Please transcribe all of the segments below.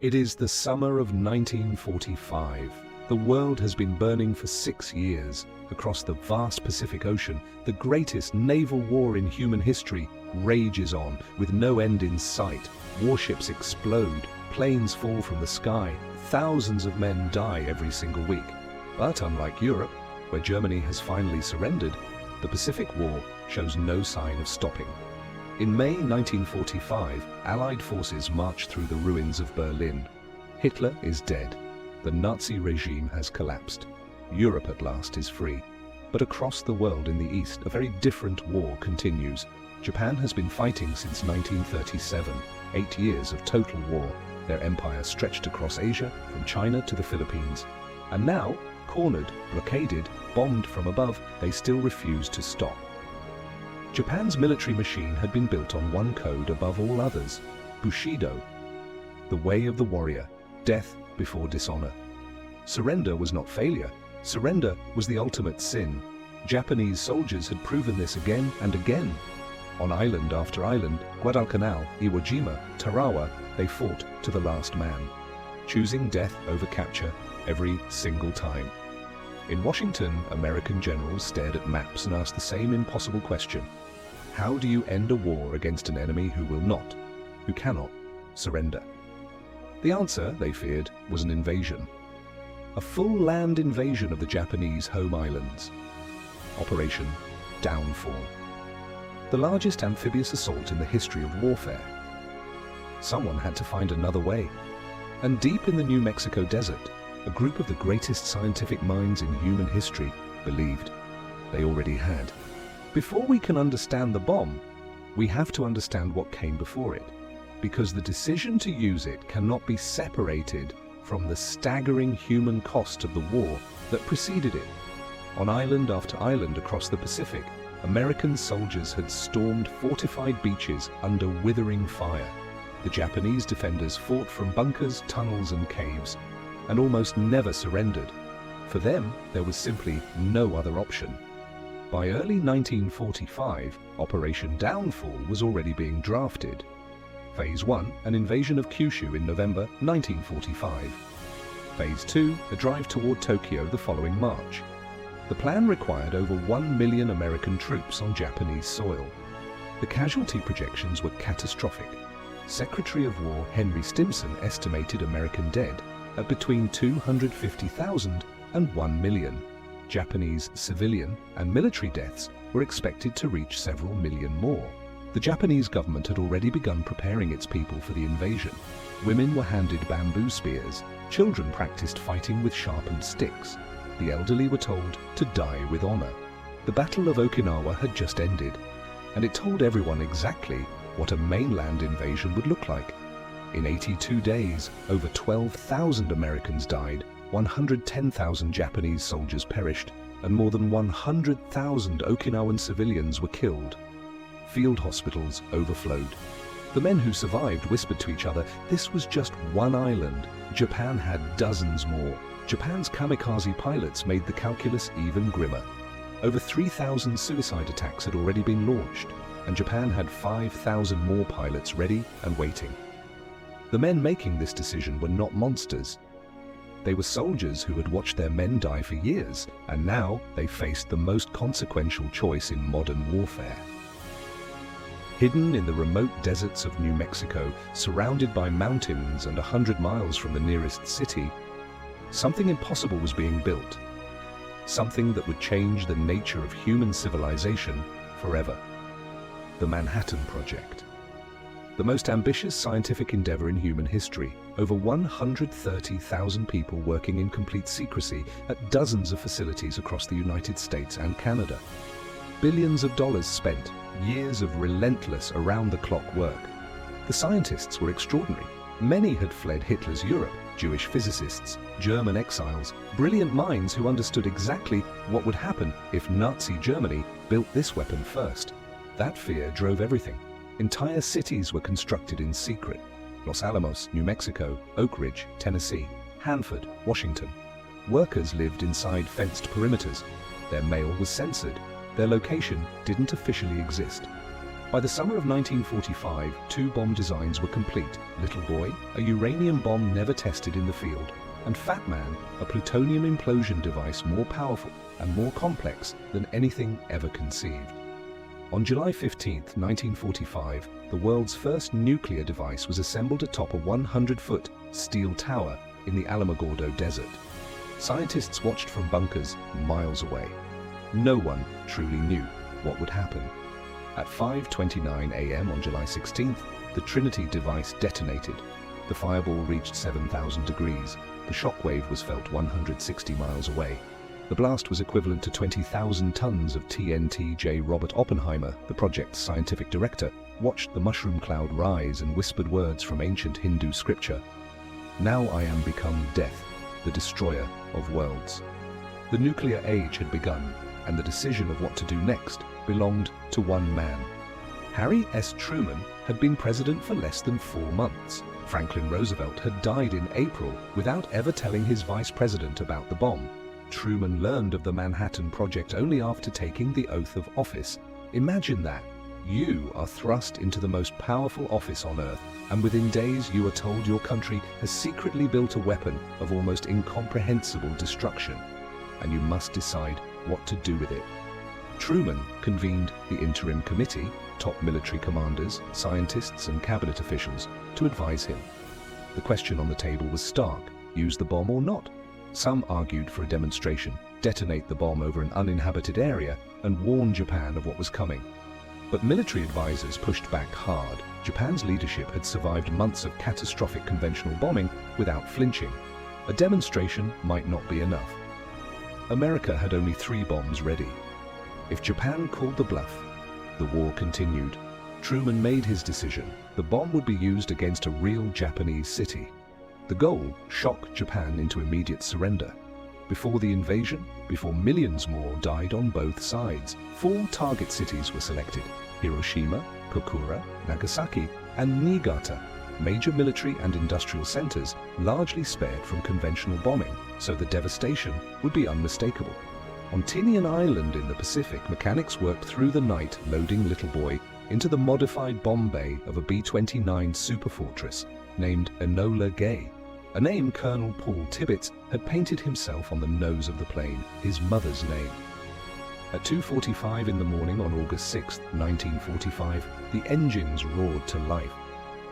It is the summer of 1945. The world has been burning for 6 years. Across the vast Pacific Ocean, the greatest naval war in human history rages on, with no end in sight. Warships explode, planes fall from the sky, thousands of men die every single week. But unlike Europe, where Germany has finally surrendered, the Pacific War shows no sign of stopping. In May 1945, Allied forces marched through the ruins of Berlin. Hitler is dead. The Nazi regime has collapsed. Europe at last is free. But across the world in the East, a very different war continues. Japan has been fighting since 1937, 8 years of total war. Their empire stretched across Asia, from China to the Philippines. And now, cornered, blockaded, bombed from above, they still refuse to stop. Japan's military machine had been built on one code above all others: Bushido, the way of the warrior, death before dishonor. Surrender was not failure. Surrender was the ultimate sin. Japanese soldiers had proven this again and again. On island after island, Guadalcanal, Iwo Jima, Tarawa, they fought to the last man, choosing death over capture every single time. In Washington, American generals stared at maps and asked the same impossible question: how do you end a war against an enemy who will not, who cannot, surrender? The answer, they feared, was an invasion. A full land invasion of the Japanese home islands. Operation Downfall. The largest amphibious assault in the history of warfare. Someone had to find another way. And deep in the New Mexico desert, a group of the greatest scientific minds in human history believed they already had. Before we can understand the bomb, we have to understand what came before it, because the decision to use it cannot be separated from the staggering human cost of the war that preceded it. On island after island across the Pacific, American soldiers had stormed fortified beaches under withering fire. The Japanese defenders fought from bunkers, tunnels, and caves, and almost never surrendered. For them, there was simply no other option. By early 1945, Operation Downfall was already being drafted. Phase 1, an invasion of Kyushu in November 1945. Phase 2, a drive toward Tokyo the following March. The plan required over 1 million American troops on Japanese soil. The casualty projections were catastrophic. Secretary of War Henry Stimson estimated American dead at between 250,000 and 1 million. Japanese civilian and military deaths were expected to reach several million more. The Japanese government had already begun preparing its people for the invasion. Women were handed bamboo spears, children practiced fighting with sharpened sticks. The elderly were told to die with honor. The Battle of Okinawa had just ended, and it told everyone exactly what a mainland invasion would look like. In 82 days, over 12,000 Americans died, 110,000 Japanese soldiers perished, and more than 100,000 Okinawan civilians were killed. Field hospitals overflowed. The men who survived whispered to each other, this was just one island. Japan had dozens more. Japan's kamikaze pilots made the calculus even grimmer. Over 3,000 suicide attacks had already been launched, and Japan had 5,000 more pilots ready and waiting. The men making this decision were not monsters. They were soldiers who had watched their men die for years, and now they faced the most consequential choice in modern warfare. Hidden in the remote deserts of New Mexico, surrounded by mountains and 100 miles from the nearest city, something impossible was being built. Something that would change the nature of human civilization forever. The Manhattan Project. The most ambitious scientific endeavor in human history. Over 130,000 people working in complete secrecy at dozens of facilities across the United States and Canada. Billions of dollars spent, years of relentless around-the-clock work. The scientists were extraordinary. Many had fled Hitler's Europe, Jewish physicists, German exiles, brilliant minds who understood exactly what would happen if Nazi Germany built this weapon first. That fear drove everything. Entire cities were constructed in secret. Los Alamos, New Mexico, Oak Ridge, Tennessee, Hanford, Washington. Workers lived inside fenced perimeters. Their mail was censored. Their location didn't officially exist. By the summer of 1945, 2 bomb designs were complete. Little Boy, a uranium bomb never tested in the field, and Fat Man, a plutonium implosion device more powerful and more complex than anything ever conceived. On July 15, 1945, the world's first nuclear device was assembled atop a 100-foot steel tower in the Alamogordo Desert. Scientists watched from bunkers miles away. No one truly knew what would happen. At 5:29 a.m. on July 16th, the Trinity device detonated. The fireball reached 7,000 degrees. The shockwave was felt 160 miles away. The blast was equivalent to 20,000 tons of TNT. J. Robert Oppenheimer, the project's scientific director, watched the mushroom cloud rise and whispered words from ancient Hindu scripture. "Now I am become death, the destroyer of worlds." The nuclear age had begun, and the decision of what to do next belonged to one man. Harry S. Truman had been president for less than 4 months. Franklin Roosevelt had died in April without ever telling his vice president about the bomb. Truman learned of the Manhattan Project only after taking the oath of office. Imagine that. You are thrust into the most powerful office on Earth, and within days you are told your country has secretly built a weapon of almost incomprehensible destruction, and you must decide what to do with it. Truman convened the interim committee, top military commanders, scientists, and cabinet officials, to advise him. The question on the table was stark: use the bomb or not? Some argued for a demonstration, detonate the bomb over an uninhabited area, and warn Japan of what was coming. But military advisors pushed back hard. Japan's leadership had survived months of catastrophic conventional bombing without flinching. A demonstration might not be enough. America had only 3 bombs ready. If Japan called the bluff, the war continued. Truman made his decision. The bomb would be used against a real Japanese city. The goal: shock Japan into immediate surrender. Before the invasion, before millions more died on both sides, 4 target cities were selected: Hiroshima, Kokura, Nagasaki, and Niigata, major military and industrial centers largely spared from conventional bombing, so the devastation would be unmistakable. On Tinian Island in the Pacific, mechanics worked through the night loading Little Boy into the modified bomb bay of a B-29 superfortress named Enola Gay, a name Colonel Paul Tibbets had painted himself on the nose of the plane, his mother's name. At 2:45 in the morning on August 6, 1945, the engines roared to life.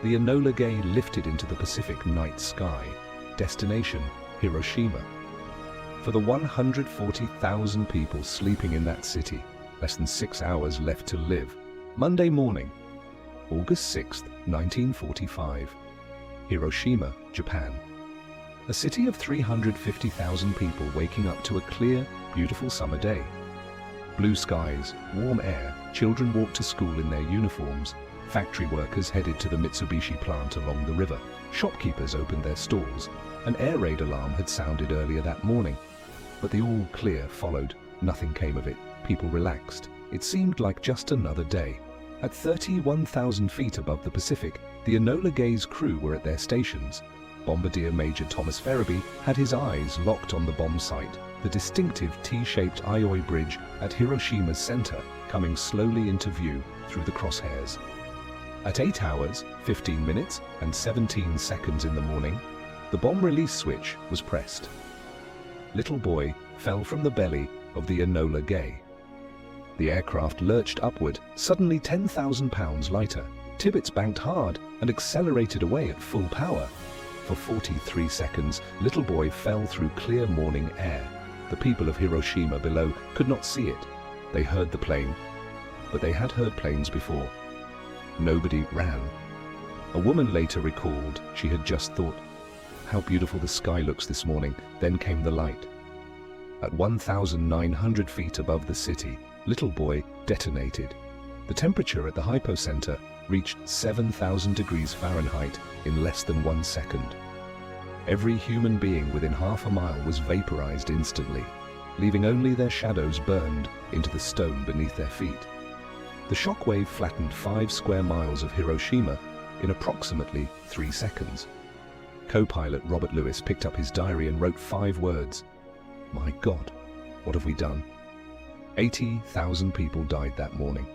The Enola Gay lifted into the Pacific night sky. Destination: Hiroshima. For the 140,000 people sleeping in that city, less than 6 hours left to live. Monday morning, August 6, 1945. Hiroshima, Japan. A city of 350,000 people waking up to a clear, beautiful summer day. Blue skies, warm air, children walked to school in their uniforms, factory workers headed to the Mitsubishi plant along the river, shopkeepers opened their stalls. An air raid alarm had sounded earlier that morning, but the all clear followed. Nothing came of it. People relaxed. It seemed like just another day. At 31,000 feet above the Pacific, the Enola Gay's crew were at their stations. Bombardier Major Thomas Ferriby had his eyes locked on the bomb site, the distinctive T-shaped Aioi Bridge at Hiroshima's center, coming slowly into view through the crosshairs. At 8 hours, 15 minutes, and 17 seconds in the morning, the bomb release switch was pressed. Little Boy fell from the belly of the Enola Gay. The aircraft lurched upward, suddenly 10,000 pounds lighter. Tibbets banked hard and accelerated away at full power. For 43 seconds, Little Boy fell through clear morning air. The people of Hiroshima below could not see it. They heard the plane, but they had heard planes before. Nobody ran. A woman later recalled she had just thought, "How beautiful the sky looks this morning." Then came the light. At 1,900 feet above the city, Little Boy detonated. The temperature at the hypocenter reached 7,000 degrees Fahrenheit in less than 1 second. Every human being within half a mile was vaporized instantly, leaving only their shadows burned into the stone beneath their feet. The shockwave flattened 5 square miles of Hiroshima in approximately 3 seconds. Co-pilot Robert Lewis picked up his diary and wrote 5 words: "My God, what have we done?" 80,000 people died that morning.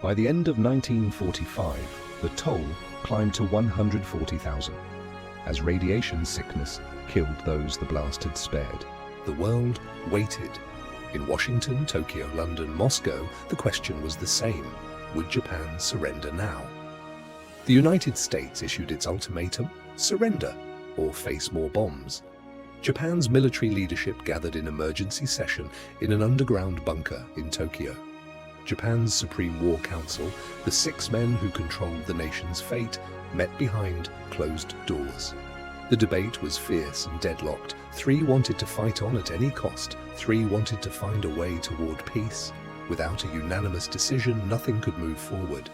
By the end of 1945, the toll climbed to 140,000, as radiation sickness killed those the blast had spared. The world waited. In Washington, Tokyo, London, Moscow, the question was the same. Would Japan surrender now? The United States issued its ultimatum: surrender or face more bombs. Japan's military leadership gathered in emergency session in an underground bunker in Tokyo. Japan's Supreme War Council, the 6 men who controlled the nation's fate, met behind closed doors. The debate was fierce and deadlocked. 3 wanted to fight on at any cost. 3 wanted to find a way toward peace. Without a unanimous decision, nothing could move forward.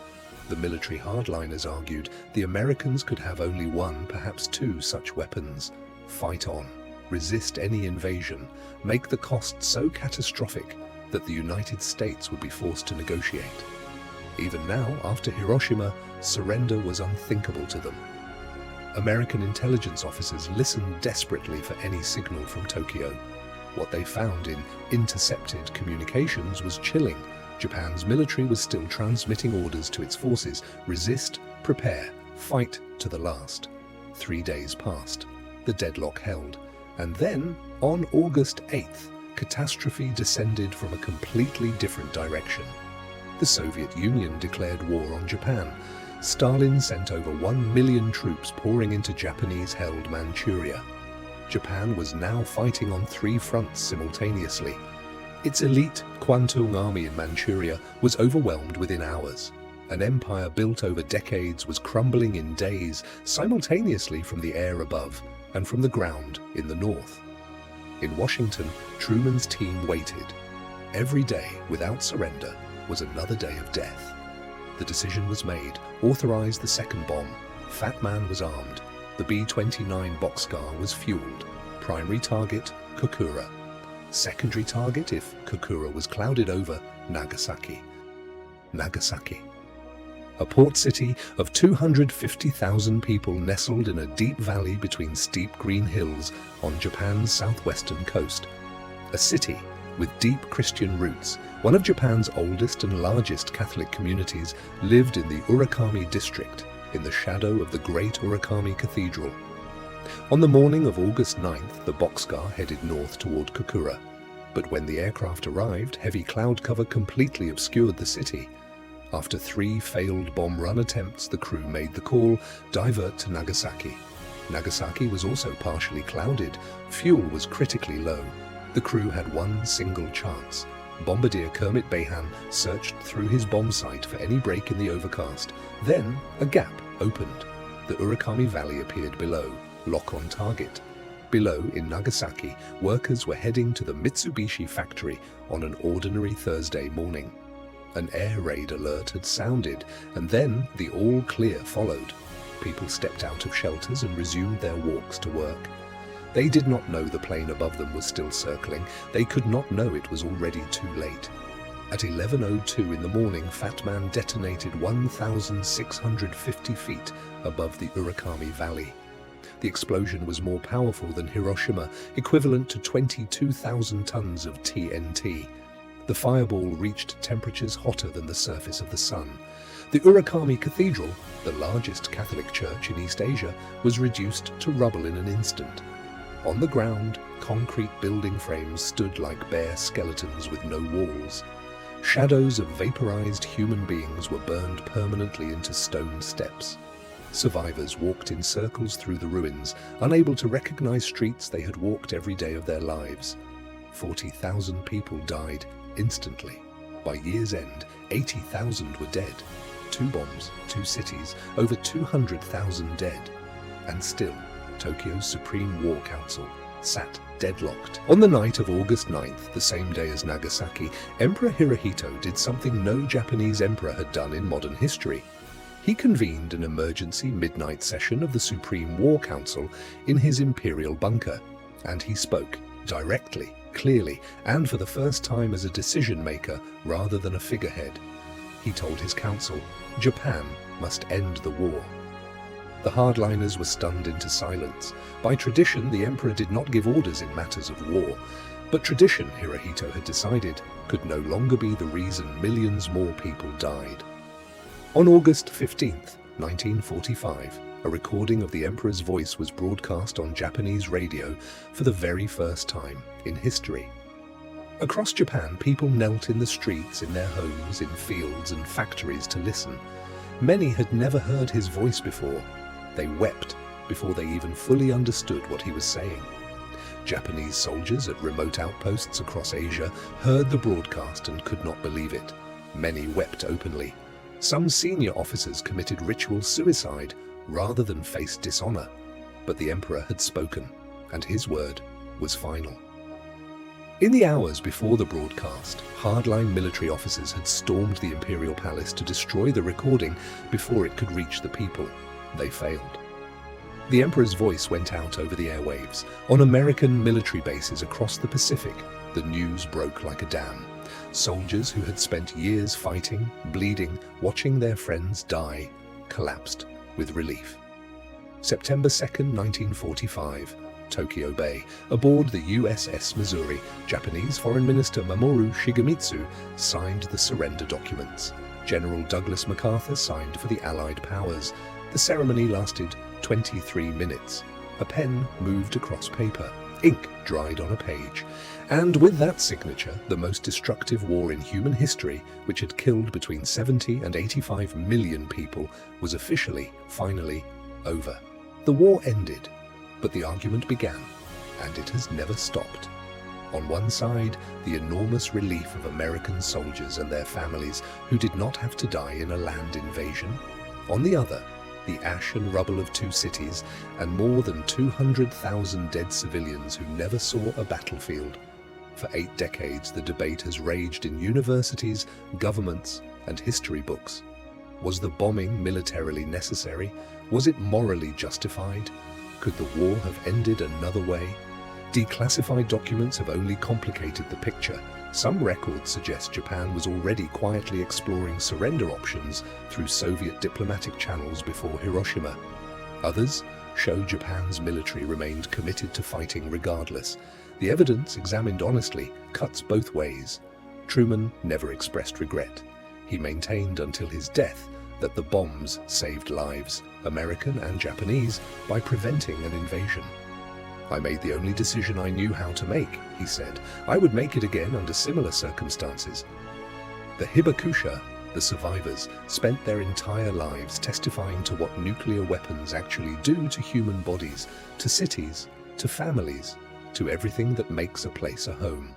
The military hardliners argued the Americans could have only 1, perhaps 2 such weapons. Fight on. Resist any invasion. Make the cost so catastrophic that the United States would be forced to negotiate. Even now, after Hiroshima, surrender was unthinkable to them. American intelligence officers listened desperately for any signal from Tokyo. What they found in intercepted communications was chilling. Japan's military was still transmitting orders to its forces: resist, prepare, fight to the last. 3 days passed. The deadlock held. And then, on August 8th, catastrophe descended from a completely different direction. The Soviet Union declared war on Japan. Stalin sent over 1 million troops pouring into Japanese-held Manchuria. Japan was now fighting on 3 fronts simultaneously. Its elite Kwantung army in Manchuria was overwhelmed within hours. An empire built over decades was crumbling in days, simultaneously from the air above and from the ground in the north. In Washington, Truman's team waited. Every day without surrender was another day of death. The decision was made: authorize the second bomb. Fat Man was armed. The B-29 Boxcar was fueled. Primary target, Kokura. Secondary target, if Kokura was clouded over, Nagasaki. Nagasaki. A port city of 250,000 people nestled in a deep valley between steep green hills on Japan's southwestern coast. A city with deep Christian roots, one of Japan's oldest and largest Catholic communities, lived in the Urakami district, in the shadow of the great Urakami Cathedral. On the morning of August 9th, the Boxcar headed north toward Kokura. But when the aircraft arrived, heavy cloud cover completely obscured the city. After 3 failed bomb run attempts, the crew made the call: divert to Nagasaki. Nagasaki was also partially clouded. Fuel was critically low. The crew had one single chance. Bombardier Kermit Bayhan searched through his bomb sight for any break in the overcast. Then a gap opened. The Urakami Valley appeared below, lock on target. Below, in Nagasaki, workers were heading to the Mitsubishi factory on an ordinary Thursday morning. An air raid alert had sounded, and then the all clear followed. People stepped out of shelters and resumed their walks to work. They did not know the plane above them was still circling. They could not know it was already too late. At 11:02 in the morning, Fat Man detonated 1,650 feet above the Urakami Valley. The explosion was more powerful than Hiroshima, equivalent to 22,000 tons of TNT. The fireball reached temperatures hotter than the surface of the sun. The Urakami Cathedral, the largest Catholic church in East Asia, was reduced to rubble in an instant. On the ground, concrete building frames stood like bare skeletons with no walls. Shadows of vaporized human beings were burned permanently into stone steps. Survivors walked in circles through the ruins, unable to recognize streets they had walked every day of their lives. 40,000 people died instantly. By year's end, 80,000 were dead. 2 bombs, 2 cities, over 200,000 dead. And still, Tokyo's Supreme War Council sat deadlocked. On the night of August 9th, the same day as Nagasaki, Emperor Hirohito did something no Japanese emperor had done in modern history. He convened an emergency midnight session of the Supreme War Council in his imperial bunker, and he spoke directly, clearly, and for the first time as a decision-maker rather than a figurehead. He told his council, Japan must end the war. The hardliners were stunned into silence. By tradition, the emperor did not give orders in matters of war, but tradition, Hirohito had decided, could no longer be the reason millions more people died. On August 15th, 1945, a recording of the Emperor's voice was broadcast on Japanese radio for the very first time in history. Across Japan, people knelt in the streets, in their homes, in fields and factories to listen. Many had never heard his voice before. They wept before they even fully understood what he was saying. Japanese soldiers at remote outposts across Asia heard the broadcast and could not believe it. Many wept openly. Some senior officers committed ritual suicide rather than face dishonor. But the Emperor had spoken, and his word was final. In the hours before the broadcast, hardline military officers had stormed the Imperial Palace to destroy the recording before it could reach the people. They failed. The Emperor's voice went out over the airwaves. On American military bases across the Pacific, the news broke like a dam. Soldiers who had spent years fighting, bleeding, watching their friends die, collapsed with relief. September 2nd, 1945, Tokyo Bay. Aboard the USS Missouri, Japanese Foreign Minister Mamoru Shigemitsu signed the surrender documents. General Douglas MacArthur signed for the Allied powers. The ceremony lasted 23 minutes. A pen moved across paper. Ink dried on a page. And with that signature, the most destructive war in human history, which had killed between 70 and 85 million people, was officially, finally, over. The war ended, but the argument began, and it has never stopped. On one side, the enormous relief of American soldiers and their families who did not have to die in a land invasion. On the other, the ash and rubble of two cities and more than 200,000 dead civilians who never saw a battlefield. For 8 decades, the debate has raged in universities, governments, and history books. Was the bombing militarily necessary? Was it morally justified? Could the war have ended another way? Declassified documents have only complicated the picture. Some records suggest Japan was already quietly exploring surrender options through Soviet diplomatic channels before Hiroshima. Others show Japan's military remained committed to fighting regardless. The evidence, examined honestly, cuts both ways. Truman never expressed regret. He maintained until his death that the bombs saved lives, American and Japanese, by preventing an invasion. "I made the only decision I knew how to make," he said. "I would make it again under similar circumstances." The Hibakusha, the survivors, spent their entire lives testifying to what nuclear weapons actually do to human bodies, to cities, to families, to everything that makes a place a home.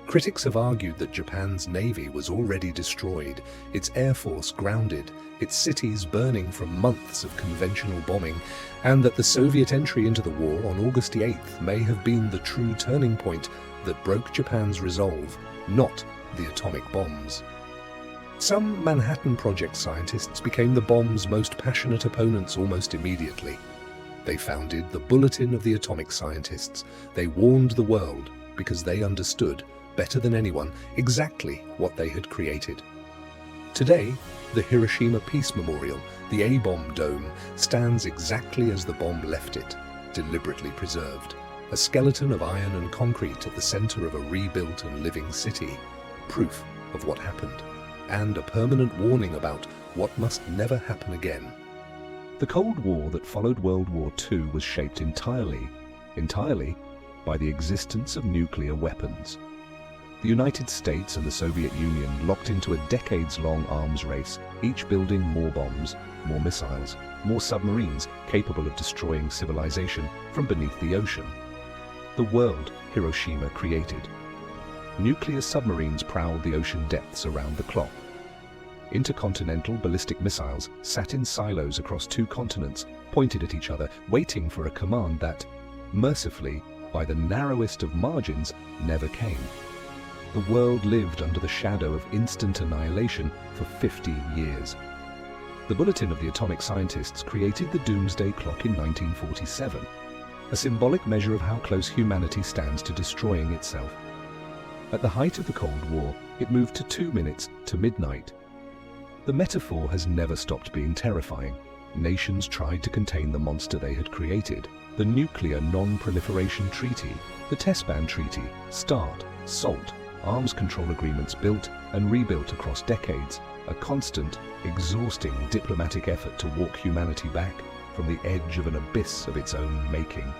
Critics have argued that Japan's navy was already destroyed, its air force grounded, its cities burning from months of conventional bombing, and that the Soviet entry into the war on August 8th may have been the true turning point that broke Japan's resolve, not the atomic bombs. Some Manhattan Project scientists became the bomb's most passionate opponents almost immediately. They founded the Bulletin of the Atomic Scientists. They warned the world because they understood, better than anyone, exactly what they had created. Today, the Hiroshima Peace Memorial, the A-bomb dome, stands exactly as the bomb left it, deliberately preserved. A skeleton of iron and concrete at the center of a rebuilt and living city, proof of what happened, and a permanent warning about what must never happen again. The Cold War that followed World War II was shaped entirely by the existence of nuclear weapons. The United States and the Soviet Union locked into a decades-long arms race, each building more bombs, more missiles, more submarines capable of destroying civilization from beneath the ocean. The world Hiroshima created. Nuclear submarines prowled the ocean depths around the clock. Intercontinental ballistic missiles sat in silos across 2 continents, pointed at each other, waiting for a command that, mercifully, by the narrowest of margins, never came. The world lived under the shadow of instant annihilation for 50 years. The Bulletin of the Atomic Scientists created the Doomsday Clock in 1947, a symbolic measure of how close humanity stands to destroying itself. At the height of the Cold War, it moved to 2 minutes to midnight. The metaphor has never stopped being terrifying. Nations tried to contain the monster they had created. The Nuclear Non-Proliferation Treaty, the Test Ban Treaty, START, SALT, arms control agreements built and rebuilt across decades, a constant, exhausting diplomatic effort to walk humanity back from the edge of an abyss of its own making.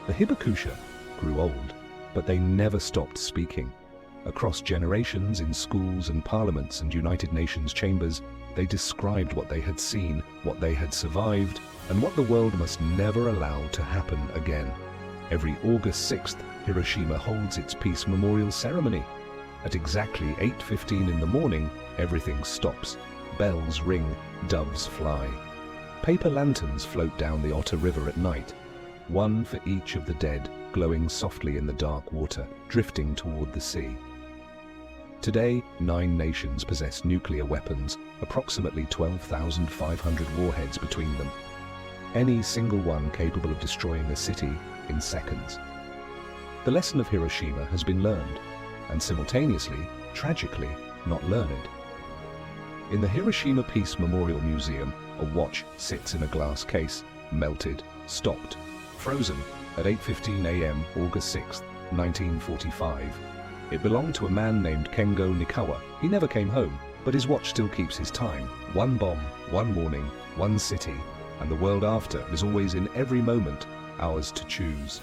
The hibakusha grew old, but they never stopped speaking. Across generations, in schools and parliaments and United Nations chambers, they described what they had seen, what they had survived, and what the world must never allow to happen again. Every August 6th, Hiroshima holds its peace memorial ceremony. At exactly 8:15 in the morning, everything stops. Bells ring, doves fly. Paper lanterns float down the Otter River at night, one for each of the dead, glowing softly in the dark water, drifting toward the sea. Today, 9 nations possess nuclear weapons, approximately 12,500 warheads between them. Any single one capable of destroying a city in seconds. The lesson of Hiroshima has been learned, and simultaneously, tragically, not learned. In the Hiroshima Peace Memorial Museum, a watch sits in a glass case, melted, stopped, frozen, at 8:15 a.m. August 6, 1945. It belonged to a man named Kengo Nikawa. He never came home, but his watch still keeps his time. One bomb, one warning, one city, and the world after is always in every moment ours to choose.